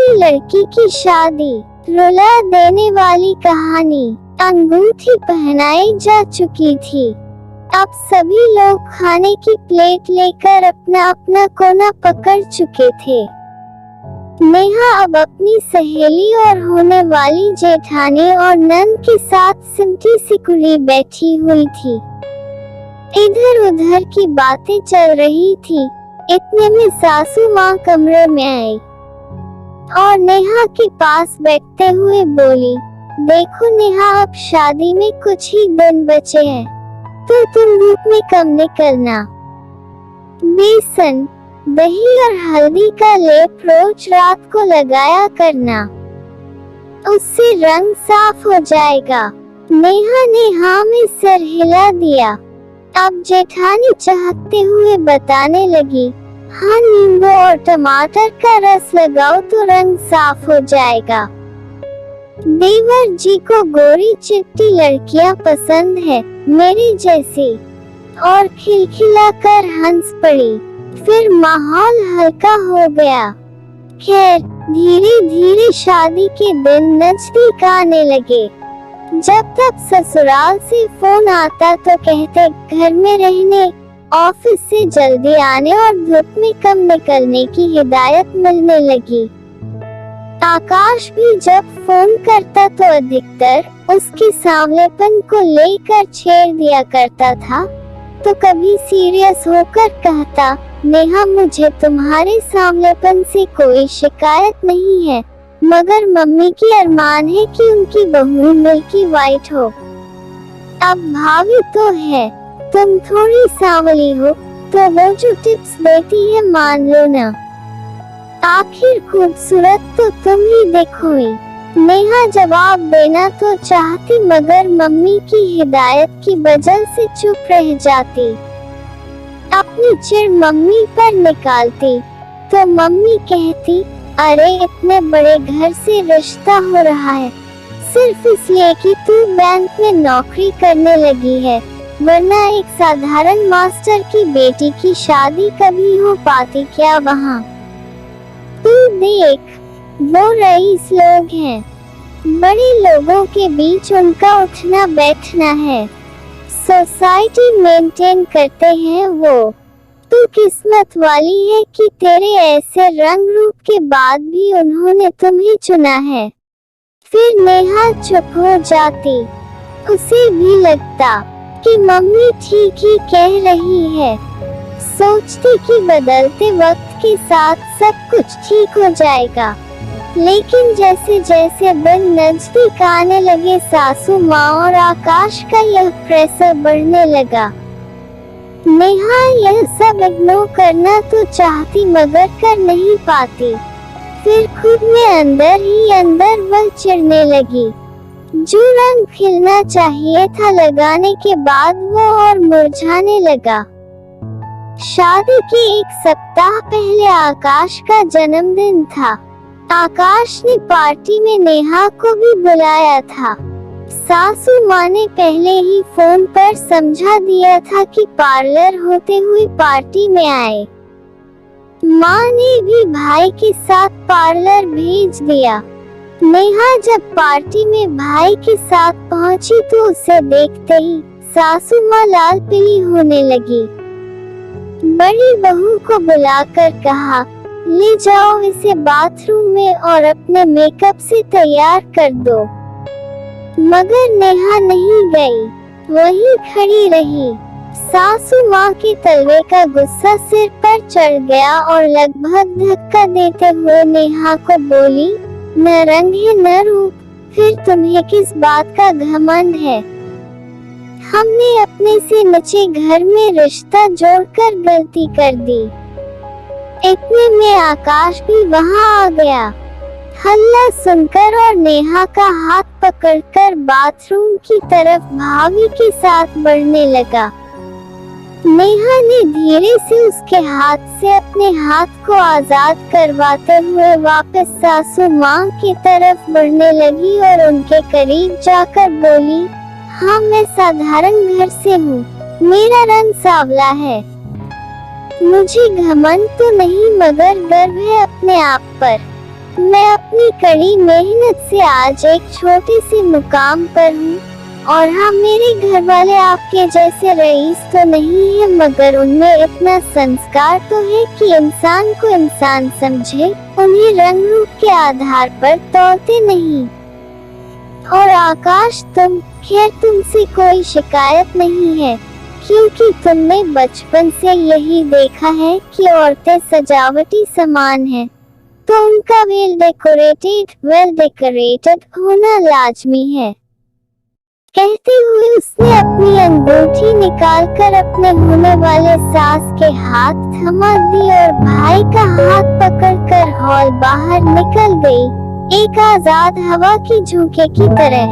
अपनी लड़की की शादी, रुला देने वाली कहानी। अंगूठी पहनाई जा चुकी थी। अब सभी लोग खाने की प्लेट लेकर अपना अपना कोना पकड़ चुके थे। नेहा अब अपनी सहेली और होने वाली जेठानी और नंद के साथ सिमटी सिकुड़ी बैठी हुई थी। इधर उधर की बातें चल रही थी। इतने में सासू माँ कमरे में आई और नेहा के पास बैठते हुए बोली, देखो नेहा, अब शादी में कुछ ही दिन बचे हैं, तो तुम धूप में कम निकलना। बेसन, दही और हल्दी का लेप रोज रात को लगाया करना, उससे रंग साफ हो जाएगा। नेहा ने हाँ में सिर हिला दिया। अब जेठानी चहकते हुए बताने लगी, हाँ, नींबू और टमाटर का रस लगाओ तो रंग साफ हो जाएगा। देवर जी को गोरी चिट्टी लड़कियां पसंद है, मेरी जैसी। और खिलखिला कर हंस पड़ी। फिर माहौल हल्का हो गया। खैर, धीरे धीरे शादी के दिन नजदीक आने लगे। जब तक ससुराल से फोन आता तो कहते घर में रहने, ऑफिस से जल्दी आने और धूप में कम निकलने की हिदायत मिलने लगी। आकाश भी जब फोन करता तो अधिकतर उसके सांवलेपन को लेकर छेड़ दिया करता था, तो कभी सीरियस होकर कहता, नेहा, मुझे तुम्हारे सांवलेपन से कोई शिकायत नहीं है, मगर मम्मी की अरमान है कि उनकी बहू मिल्की वाइट हो। अब भाभी तो है, तुम थोड़ी सांवली हो, तो वो जो टिप्स देती है मान लो ना। आखिर खूबसूरत तो तुम ही देखोगी। नेहा जवाब देना तो चाहती, मगर मम्मी की हिदायत की वजह से चुप रह जाती। अपनी चिढ़ मम्मी पर निकालती तो मम्मी कहती, अरे इतने बड़े घर से रिश्ता हो रहा है सिर्फ इसलिए कि तू बैंक में नौकरी करने लगी है, वरना एक साधारण मास्टर की बेटी की शादी कभी हो पाती क्या वहाँ? तू देख, वो रईस लोग हैं, बड़े लोगों के बीच उनका उठना बैठना है, सोसाइटी मेंटेन करते हैं वो। तू किस्मत वाली है कि तेरे ऐसे रंग रूप के बाद भी उन्होंने तुम्हें चुना है। फिर नेहा चुप हो जाती। उसे भी लगता कि मम्मी ठीक ही कह रही है। सोचती कि बदलते वक्त के साथ सब कुछ ठीक हो जाएगा, लेकिन जैसे जैसे दिन नजदीक आने लगे, सासू माँ और आकाश का यह प्रेशर बढ़ने लगा। नेहा यह सब इग्नोर करना तो चाहती, मगर कर नहीं पाती। फिर खुद में अंदर ही अंदर वह चिढ़ने लगी। जो रंग खिलना चाहिए था लगाने के बाद वो और मुरझाने लगा। शादी के एक सप्ताह पहले आकाश का जन्मदिन था। आकाश ने पार्टी में नेहा को भी बुलाया था। सासू माँ ने पहले ही फोन पर समझा दिया था कि पार्लर होते हुए पार्टी में आए। माँ ने भी भाई के साथ पार्लर भेज दिया। नेहा जब पार्टी में भाई के साथ पहुंची तो उसे देखते ही सासू माँ लाल पीली होने लगी। बड़ी बहू को बुलाकर कहा, ले जाओ इसे बाथरूम में और अपने मेकअप से तैयार कर दो। मगर नेहा नहीं गई, वहीं खड़ी रही। सासू माँ के तलवे का गुस्सा सिर पर चढ़ गया और लगभग धक्का देते हुए नेहा को बोली, न रंग है न रूप, फिर तुम्हें किस बात का घमंड है? हमने अपने से नीचे घर में रिश्ता जोड़कर गलती कर दी। इतने में आकाश भी वहाँ आ गया। हल्ला सुनकर और नेहा का हाथ पकड़कर बाथरूम की तरफ भाभी के साथ बढ़ने लगा। नेहा ने धीरे से उसके हाथ से अपने हाथ को आजाद करवाते हुए वापस सासू माँ की तरफ बढ़ने लगी और उनके करीब जाकर बोली, हाँ, मैं साधारण घर से हूँ, मेरा रंग सांवला है। मुझे घमंड तो नहीं, मगर गर्व है अपने आप पर। मैं अपनी कड़ी मेहनत से आज एक छोटे से मुकाम पर हूँ। और हाँ, मेरे घर वाले आपके जैसे रईस तो नहीं है, मगर उनमें इतना संस्कार तो है कि इंसान को इंसान समझे, उन्हें रंग रूप के आधार पर तोड़ते नहीं। और आकाश, खैर तुमसे कोई शिकायत नहीं है, क्योंकि तुमने बचपन से यही देखा है कि औरतें सजावटी सामान हैं, तो उनका वेल डेकोरेटेड होना लाजमी है। कहते हुए उसने अपनी अंगूठी निकालकर अपने होने वाले सास के हाथ थमा दी और भाई का हाथ पकड़कर हॉल बाहर निकल गई, एक आजाद हवा की झोंके की तरह।